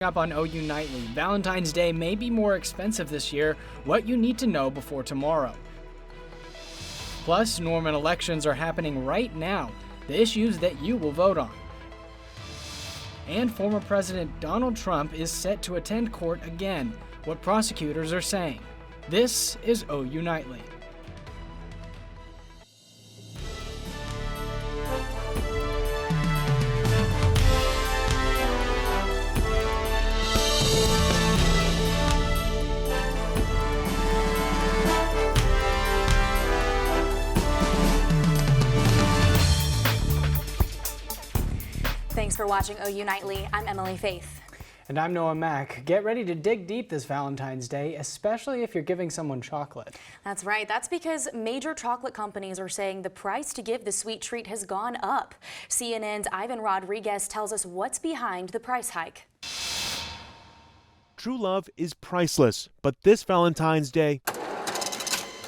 Up on OU Nightly, Valentine's Day may be more expensive this year. What you need to know before tomorrow. Plus, Norman elections are happening right now. The issues that you will vote on. And former President Donald Trump is set to attend court again. What prosecutors are saying. This is OU Nightly. Thanks for watching OU Nightly. I'm Emily Faith. And I'm Noah Mack. Get ready to dig deep this Valentine's Day, especially if you're giving someone chocolate. That's right. That's because major chocolate companies are saying the price to give the sweet treat has gone up. CNN's Ivan Rodriguez tells us what's behind the price hike. True love is priceless, but this Valentine's Day,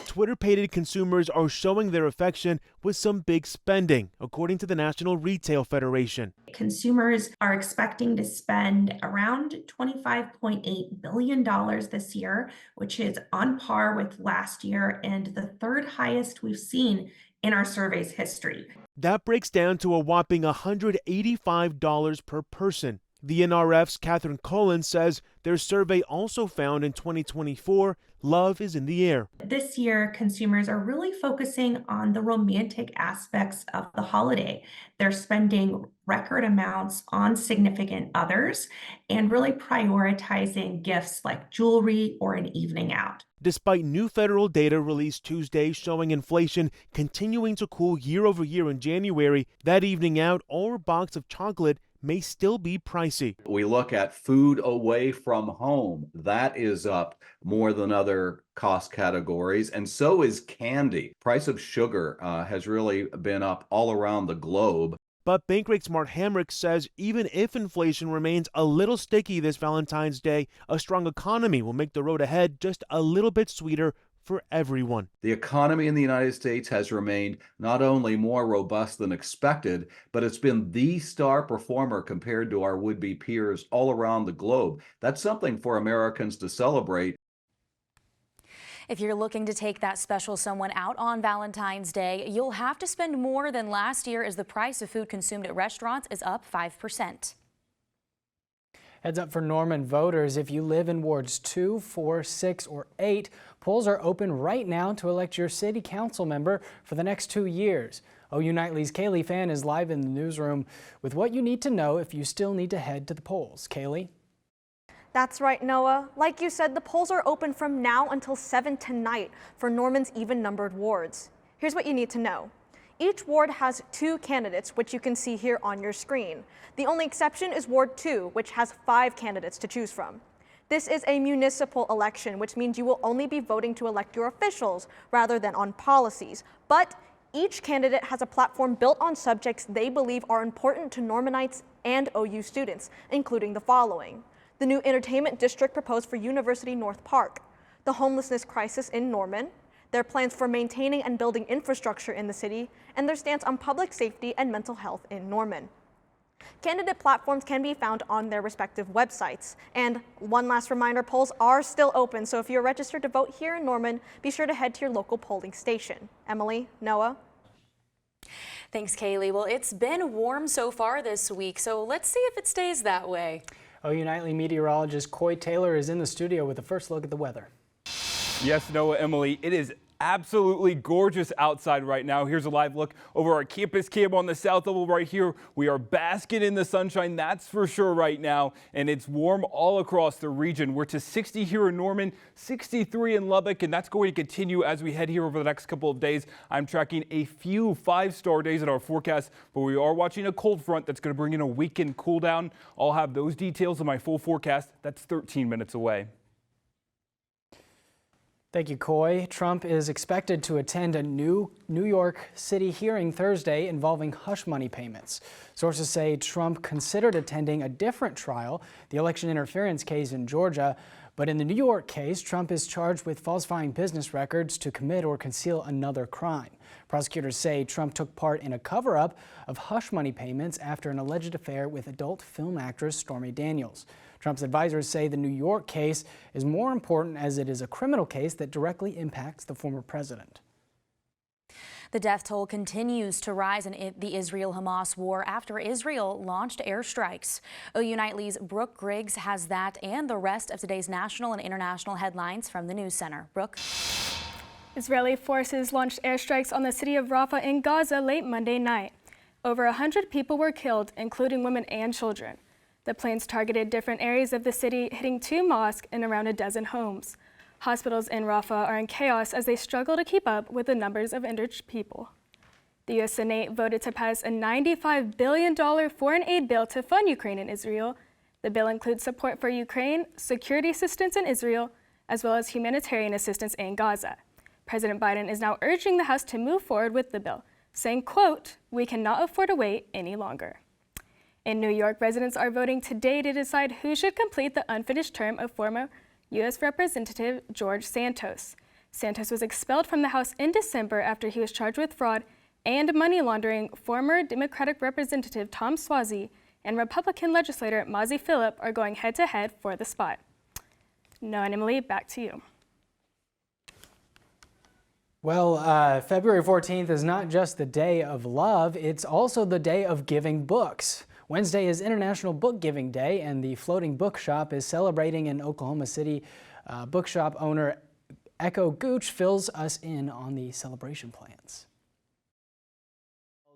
Twitter-pated consumers are showing their affection with some big spending, according to the National Retail Federation. Consumers are expecting to spend around $25.8 billion this year, which is on par with last year and the third highest we've seen in our survey's history. That breaks down to a whopping $185 per person. The NRF's Catherine Cullen says their survey also found in 2024, love is in the air. This year, consumers are really focusing on the romantic aspects of the holiday. They're spending record amounts on significant others and really prioritizing gifts like jewelry or an evening out. Despite new federal data released Tuesday showing inflation continuing to cool year over year in January, that evening out or box of chocolate may still be pricey. We look at food away from home. That is up more than other cost categories, and so is candy. Price of sugar has really been up all around the globe. But Bankrate's Mark Hamrick says even if inflation remains a little sticky this Valentine's Day, a strong economy will make the road ahead just a little bit sweeter for everyone. The economy in the United States has remained not only more robust than expected, but it's been the star performer compared to our would-be peers all around the globe. That's something for Americans to celebrate. If you're looking to take that special someone out on Valentine's Day, you'll have to spend more than last year as the price of food consumed at restaurants is up 5%. Heads up for Norman voters. If you live in wards 2, 4, 6, or 8, polls are open right now to elect your city council member for the next 2 years. OU Nightly's Kaylee Fan is live in the newsroom with what you need to know if you still need to head to the polls. Kaylee? That's right, Noah. Like you said, the polls are open from now until 7 tonight for Norman's even-numbered wards. Here's what you need to know. Each ward has 2 candidates, which you can see here on your screen. The only exception is Ward 2, which has 5 candidates to choose from. This is a municipal election, which means you will only be voting to elect your officials rather than on policies. But each candidate has a platform built on subjects they believe are important to Normanites and OU students, including the following: the new entertainment district proposed for University North Park, the homelessness crisis in Norman, their plans for maintaining and building infrastructure in the city, and their stance on public safety and mental health in Norman. Candidate platforms can be found on their respective websites. And one last reminder, polls are still open, so if you're registered to vote here in Norman, be sure to head to your local polling station. Emily, Noah? Thanks, Kaylee. Well, it's been warm so far this week, so let's see if it stays that way. OU Nightly meteorologist Coy Taylor is in the studio with a first look at the weather. Yes, Noah, Emily, it is absolutely gorgeous outside right now. Here's a live look over our campus cam on the south level right here. We are basking in the sunshine, that's for sure right now, and it's warm all across the region. We're to 60 here in Norman, 63 in Lubbock, and that's going to continue as we head here over the next couple of days. I'm tracking a few 5-star days in our forecast, but we are watching a cold front that's going to bring in a weekend cool down. I'll have those details in my full forecast. That's 13 minutes away. Thank you, Coy. Trump is expected to attend a new New York City hearing Thursday involving hush money payments. Sources say Trump considered attending a different trial, the election interference case in Georgia. But in the New York case, Trump is charged with falsifying business records to commit or conceal another crime. Prosecutors say Trump took part in a cover-up of hush money payments after an alleged affair with adult film actress Stormy Daniels. Trump's advisors say the New York case is more important as it is a criminal case that directly impacts the former president. The death toll continues to rise in the Israel-Hamas war after Israel launched airstrikes. OU Nightly's Brooke Griggs has that and the rest of today's national and international headlines from the News Center. Brooke? Israeli forces launched airstrikes on the city of Rafah in Gaza late Monday night. Over 100 people were killed, including women and children. The planes targeted different areas of the city, hitting 2 mosques and around a dozen homes. Hospitals in Rafah are in chaos as they struggle to keep up with the numbers of injured people. The U.S. Senate voted to pass a $95 billion foreign aid bill to fund Ukraine and Israel. The bill includes support for Ukraine, security assistance in Israel, as well as humanitarian assistance in Gaza. President Biden is now urging the House to move forward with the bill, saying, quote, "We cannot afford to wait any longer." In New York, residents are voting today to decide who should complete the unfinished term of former U.S. Representative George Santos. Santos was expelled from the House in December after he was charged with fraud and money laundering. Former Democratic Representative Tom Suozzi and Republican legislator Mazi Phillip are going head-to-head for the spot. Noah and Emily, back to you. Well, February 14th is not just the day of love, it's also the day of giving books. Wednesday is International Book Giving Day, and the Floating Bookshop is celebrating in Oklahoma City. Bookshop owner Echo Gooch fills us in on the celebration plans.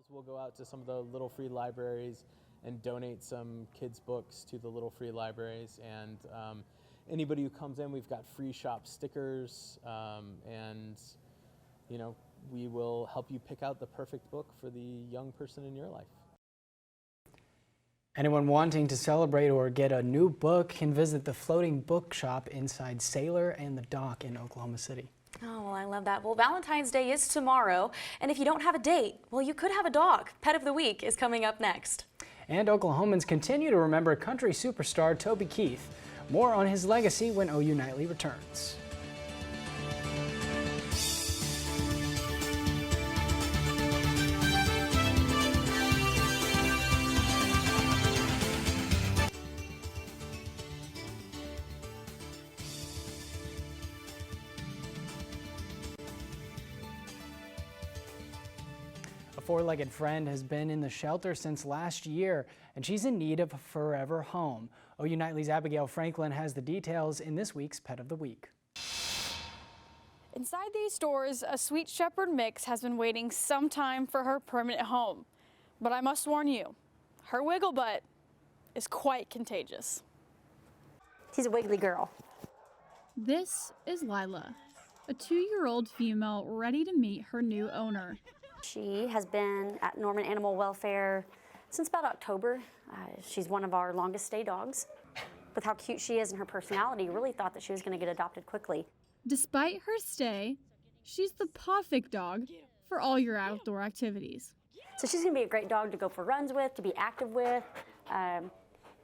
We'll go out to some of the Little Free Libraries and donate some kids' books to the Little Free Libraries. And anybody who comes in, we've got free shop stickers, and you know, we will help you pick out the perfect book for the young person in your life. Anyone wanting to celebrate or get a new book can visit the Floating Bookshop inside Sailor and the Dock in Oklahoma City. Oh, well, I love that. Well, Valentine's Day is tomorrow, and if you don't have a date, well, you could have a dog. Pet of the Week is coming up next. And Oklahomans continue to remember country superstar Toby Keith. More on his legacy when OU Nightly returns. A four-legged friend has been in the shelter since last year, and she's in need of a forever home. OU Nightly's Abigail Franklin has the details in this week's Pet of the Week. Inside these doors, a sweet shepherd mix has been waiting some time for her permanent home. But I must warn you, her wiggle butt is quite contagious. She's a wiggly girl. This is Lila, a 2-year-old female ready to meet her new owner. She has been at Norman Animal Welfare since about October. She's one of our longest stay dogs. With how cute she is and her personality, really thought that she was going to get adopted quickly. Despite her stay, she's the perfect dog for all your outdoor activities. So she's going to be a great dog to go for runs with, to be active with.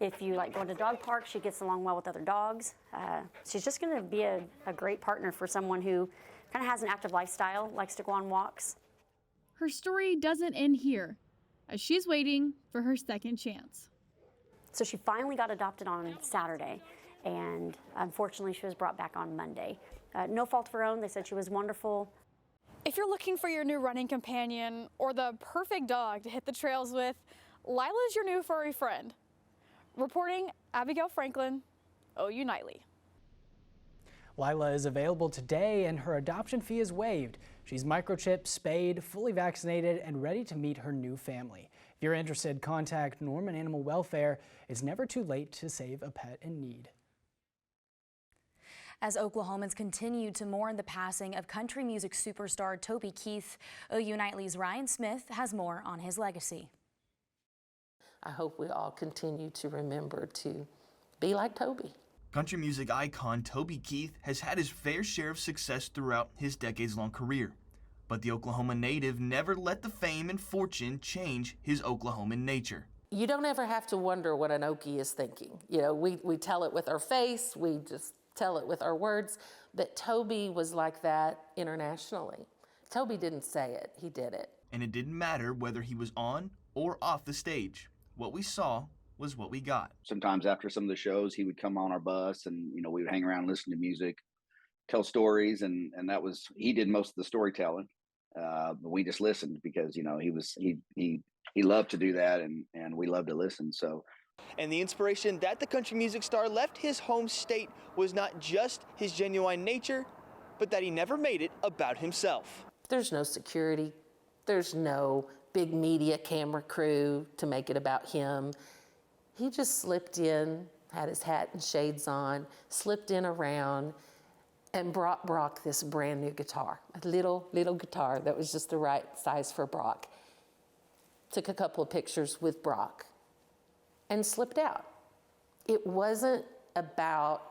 If you like going to dog parks, she gets along well with other dogs. She's just going to be a great partner for someone who kind of has an active lifestyle, likes to go on walks. Her story doesn't end here, as she's waiting for her second chance. So she finally got adopted on Saturday, and unfortunately she was brought back on Monday. No fault of her own. They said she was wonderful. If you're looking for your new running companion or the perfect dog to hit the trails with, Lila's your new furry friend. Reporting, Abigail Franklin, OU Nightly. Lila is available today and her adoption fee is waived. She's microchipped, spayed, fully vaccinated, and ready to meet her new family. If you're interested, contact Norman Animal Welfare. It's never too late to save a pet in need. As Oklahomans continue to mourn the passing of country music superstar Toby Keith, OU Nightly's Ryan Smith has more on his legacy. I hope we all continue to remember to be like Toby. Country music icon Toby Keith has had his fair share of success throughout his decades-long career. But the Oklahoma native never let the fame and fortune change his Oklahoman nature. You don't ever have to wonder what an Okie is thinking. You know, we tell it with our face, we just tell it with our words, but Toby was like that internationally. Toby didn't say it, he did it. And it didn't matter whether he was on or off the stage. What we saw was what we got. Sometimes after some of the shows, he would come on our bus and, we would hang around, listen to music, tell stories. And he did most of the storytelling. But we just listened because, he loved to do that and we love to listen. So. And the inspiration that the country music star left his home state was not just his genuine nature, but that he never made it about himself. There's no security. There's no big media camera crew to make it about him. He just slipped in, had his hat and shades on, slipped in around, and brought Brock this brand new guitar, a little guitar that was just the right size for Brock. Took a couple of pictures with Brock and slipped out. It wasn't about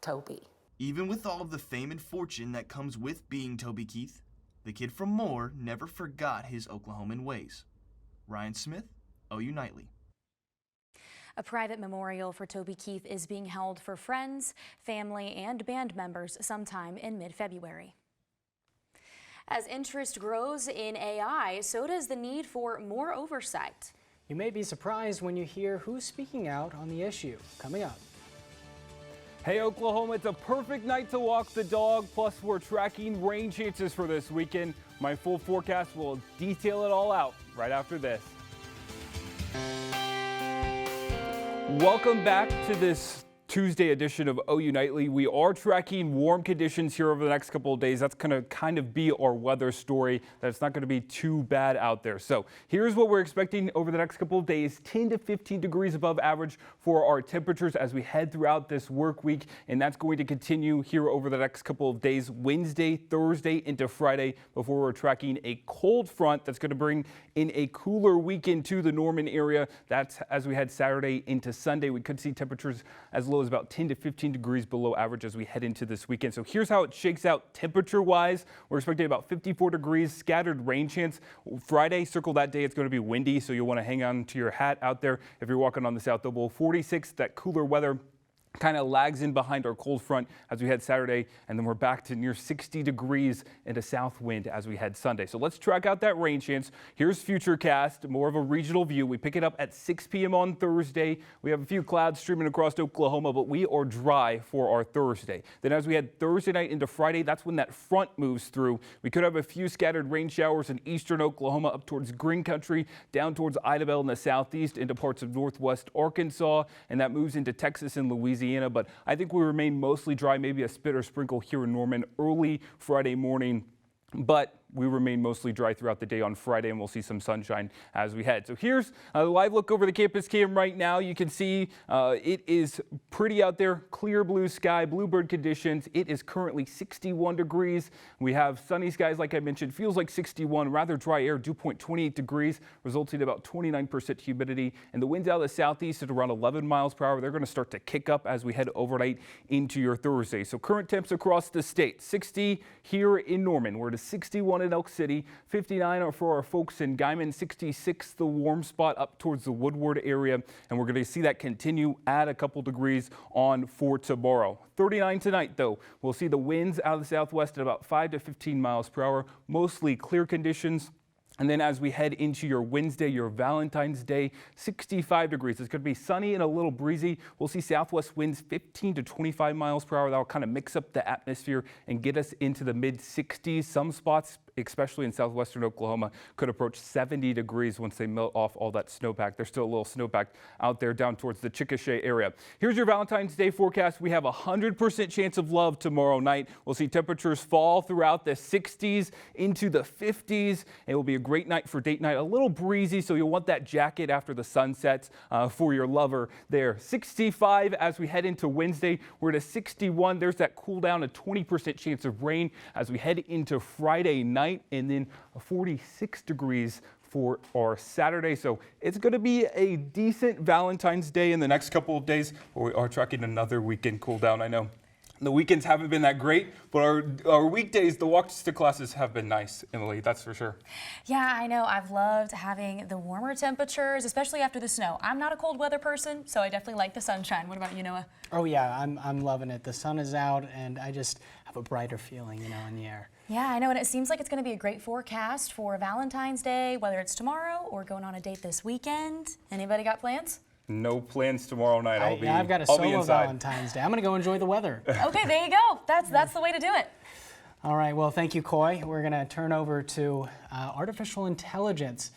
Toby. Even with all of the fame and fortune that comes with being Toby Keith, the kid from Moore never forgot his Oklahoman ways. Ryan Smith, OU Nightly. A private memorial for Toby Keith is being held for friends, family, and band members sometime in mid-February. As interest grows in AI, so does the need for more oversight. You may be surprised when you hear who's speaking out on the issue. Coming up. Hey Oklahoma, it's a perfect night to walk the dog, plus we're tracking rain chances for this weekend. My full forecast will detail it all out right after this. Welcome back to this Tuesday edition of OU Nightly. We are tracking warm conditions here over the next couple of days. That's going to kind of be our weather story, that it's not going to be too bad out there. So here's what we're expecting over the next couple of days: 10 to 15 degrees above average for our temperatures as we head throughout this work week. And that's going to continue here over the next couple of days, Wednesday, Thursday into Friday, before we're tracking a cold front that's going to bring in a cooler weekend to the Norman area. That's as we head Saturday into Sunday. We could see temperatures as low as about 10 to 15 degrees below average as we head into this weekend. So here's how it shakes out temperature-wise. We're expecting about 54 degrees, scattered rain chance. Friday, circle that day. It's going to be windy, so you'll want to hang on to your hat out there if you're walking on the South Double. 46, that cooler weather kind of lags in behind our cold front as we head Saturday, and then we're back to near 60 degrees and a south wind as we head Sunday. So let's track out that rain chance. Here's Futurecast, more of a regional view. We pick it up at 6 p.m. on Thursday. We have a few clouds streaming across Oklahoma, but we are dry for our Thursday. Then as we head Thursday night into Friday, that's when that front moves through. We could have a few scattered rain showers in eastern Oklahoma up towards Green Country, down towards Idabel in the southeast, into parts of northwest Arkansas, and that moves into Texas and Louisiana. But I think we remain mostly dry, maybe a spit or sprinkle here in Norman early Friday morning. But we remain mostly dry throughout the day on Friday, and we'll see some sunshine as we head. So here's a live look over the campus cam right now. You can see it is pretty out there, clear blue sky, bluebird conditions. It is currently 61 degrees. We have sunny skies, like I mentioned, feels like 61, rather dry air, dew point 28 degrees, resulting in about 29% humidity. And the winds out of the southeast at around 11 miles per hour. They're going to start to kick up as we head overnight into your Thursday. So current temps across the state, 60 here in Norman. We're to 61 in Elk City, 59 for our folks in Guyman, 66 the warm spot up towards the Woodward area, and we're going to see that continue at a couple degrees on for tomorrow. 39 tonight, though. We'll see the winds out of the southwest at about 5 to 15 miles per hour, mostly clear conditions. And then as we head into your Wednesday, your Valentine's Day, 65 degrees. It's going to be sunny and a little breezy. We'll see southwest winds 15 to 25 miles per hour. That'll kind of mix up the atmosphere and get us into the mid 60s. Some spots, especially in southwestern Oklahoma, could approach 70 degrees once they melt off all that snowpack. There's still a little snowpack out there down towards the Chickasha area. Here's your Valentine's Day forecast. We have a 100% chance of love tomorrow night. We'll see temperatures fall throughout the 60s into the 50s. It will be a great night for date night. A little breezy, so you'll want that jacket after the sun sets for your lover there. 65 as we head into Wednesday. We're at 61. There's that cool down, a 20% chance of rain as we head into Friday night. And then 46 degrees for our Saturday. So it's going to be a decent Valentine's Day in the next couple of days, but we are tracking another weekend cool down. I know the weekends haven't been that great, but our weekdays, the walks to classes have been nice, Emily, that's for sure. Yeah, I know. I've loved having the warmer temperatures, especially after the snow. I'm not a cold weather person, so I definitely like the sunshine. What about you, Noah? Oh yeah, I'm loving it. The sun is out, and I just have a brighter feeling, in the air. Yeah, I know, and it seems like it's going to be a great forecast for Valentine's Day, whether it's tomorrow or going on a date this weekend. Anybody got plans? No plans tomorrow night. I've got a solo Valentine's Day. I'm going to go enjoy the weather. Okay, there you go. That's the way to do it. All right, well, thank you, Coy. We're going to turn over to artificial intelligence.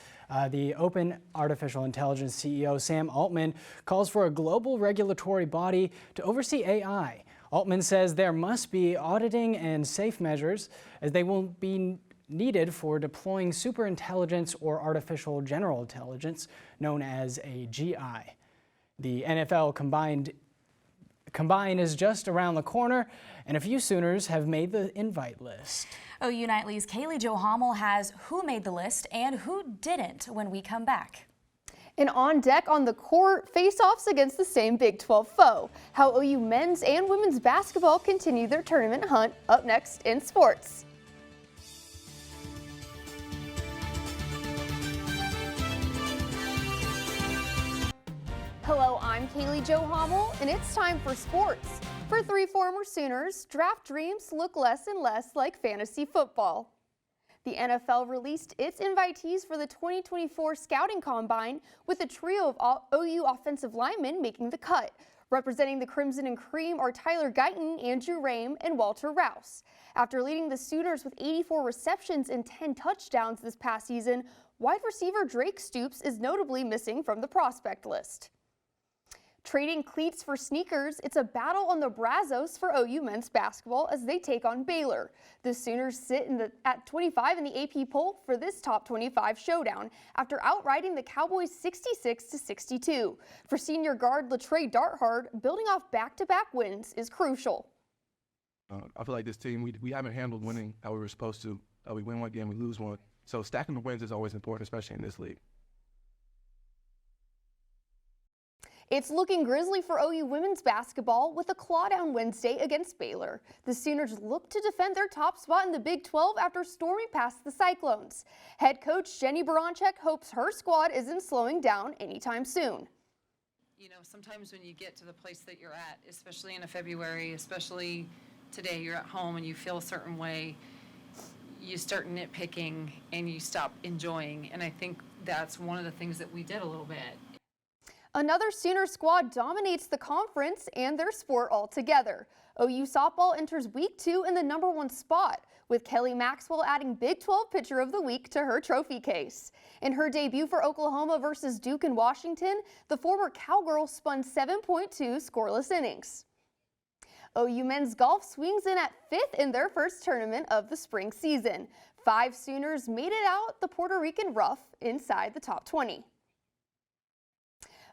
The Open Artificial Intelligence CEO, Sam Altman, calls for a global regulatory body to oversee AI. Altman says there must be auditing and safe measures, as they will be needed for deploying superintelligence or artificial general intelligence, known as AGI. The NFL Combine is just around the corner, and a few Sooners have made the invite list. OU Nightly's Kaylee Jo Hommel has who made the list and who didn't when we come back. And on deck on the court, face-offs against the same Big 12 foe. How OU men's and women's basketball continue their tournament hunt, up next in sports. Hello, I'm Kaylee Jo Hommel, and it's time for sports. For 3 former Sooners, draft dreams look less and less like fantasy football. The NFL released its invitees for the 2024 Scouting Combine, with a trio of OU offensive linemen making the cut. Representing the Crimson and Cream are Tyler Guyton, Andrew Rame, and Walter Rouse. After leading the Sooners with 84 receptions and 10 touchdowns this past season, wide receiver Drake Stoops is notably missing from the prospect list. Trading cleats for sneakers, it's a battle on the Brazos for OU men's basketball as they take on Baylor. The Sooners sit at 25 in the AP poll for this top 25 showdown after outriding the Cowboys 66-62. For senior guard Latrey Darthard, building off back-to-back wins is crucial. I feel like this team, we haven't handled winning how we were supposed to. We win one game, we lose one. So stacking the wins is always important, especially in this league. It's looking grisly for OU women's basketball with a clawdown Wednesday against Baylor. The Sooners look to defend their top spot in the Big 12 after storming past the Cyclones. Head coach Jenny Baranczyk hopes her squad isn't slowing down anytime soon. You know, sometimes when you get to the place that you're at, especially in a February, especially today, you're at home and you feel a certain way, you start nitpicking and you stop enjoying. And I think that's one of the things that we did a little bit. Another Sooner squad dominates the conference and their sport altogether. OU softball enters week 2 in the #1 spot, with Kelly Maxwell adding Big 12 Pitcher of the Week to her trophy case. In her debut for Oklahoma versus Duke in Washington, the former Cowgirl spun 7.2 scoreless innings. OU men's golf swings in at 5th in their first tournament of the spring season. 5 Sooners made it out the Puerto Rican rough inside the top 20.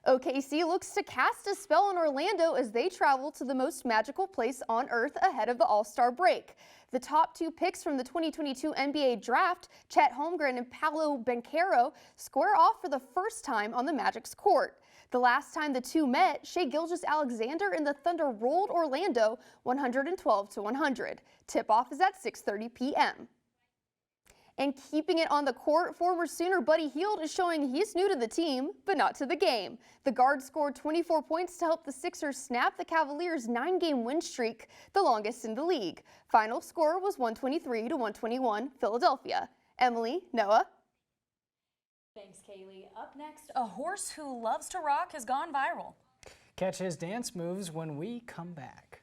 OKC looks to cast a spell on Orlando as they travel to the most magical place on earth ahead of the All-Star break. The top 2 picks from the 2022 NBA draft, Chet Holmgren and Paolo Banchero, square off for the first time on the Magic's court. The last time the two met, Shai Gilgeous-Alexander and the Thunder rolled Orlando 112-100. Tip-off is at 6:30 p.m. And keeping it on the court, former Sooner Buddy Hield is showing he's new to the team, but not to the game. The guard scored 24 points to help the Sixers snap the Cavaliers' 9-game win streak, the longest in the league. Final score was 123-121 Philadelphia. Emily, Noah. Thanks, Kaylee. Up next, a horse who loves to rock has gone viral. Catch his dance moves when we come back.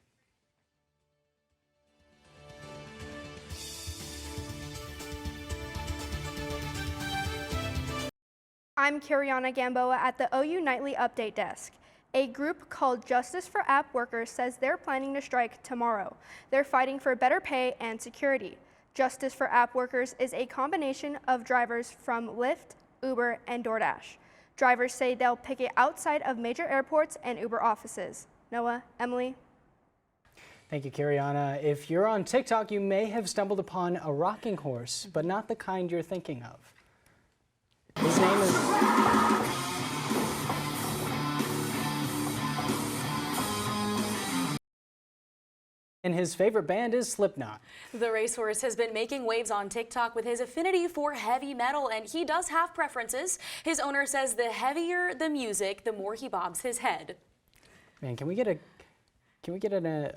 I'm Kiriana Gamboa at the OU Nightly Update Desk. A group called Justice for App Workers says they're planning to strike tomorrow. They're fighting for better pay and security. Justice for App Workers is a combination of drivers from Lyft, Uber, and DoorDash. Drivers say they'll picket outside of major airports and Uber offices. Noah, Emily. Thank you, Kiriana. If you're on TikTok, you may have stumbled upon a rocking horse, but not the kind you're thinking of. His name is... And his favorite band is Slipknot. The racehorse has been making waves on TikTok with his affinity for heavy metal, and he does have preferences. His owner says the heavier the music, the more he bobs his head. Man, can we get an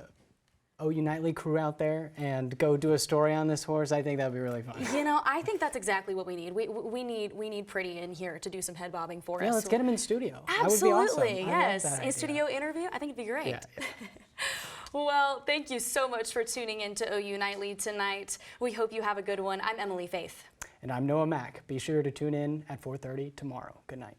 OU Nightly crew out there and go do a story on this horse, I think that would be really fun. You know, I think that's exactly what we need. We need Pretty in here to do some head bobbing for us. Yeah, let's get him in studio. Absolutely, that would be awesome. yes. In studio interview, I think it'd be great. Yeah. Well, thank you so much for tuning in to OU Nightly tonight. We hope you have a good one. I'm Emily Faith. And I'm Noah Mack. Be sure to tune in at 4:30 tomorrow. Good night.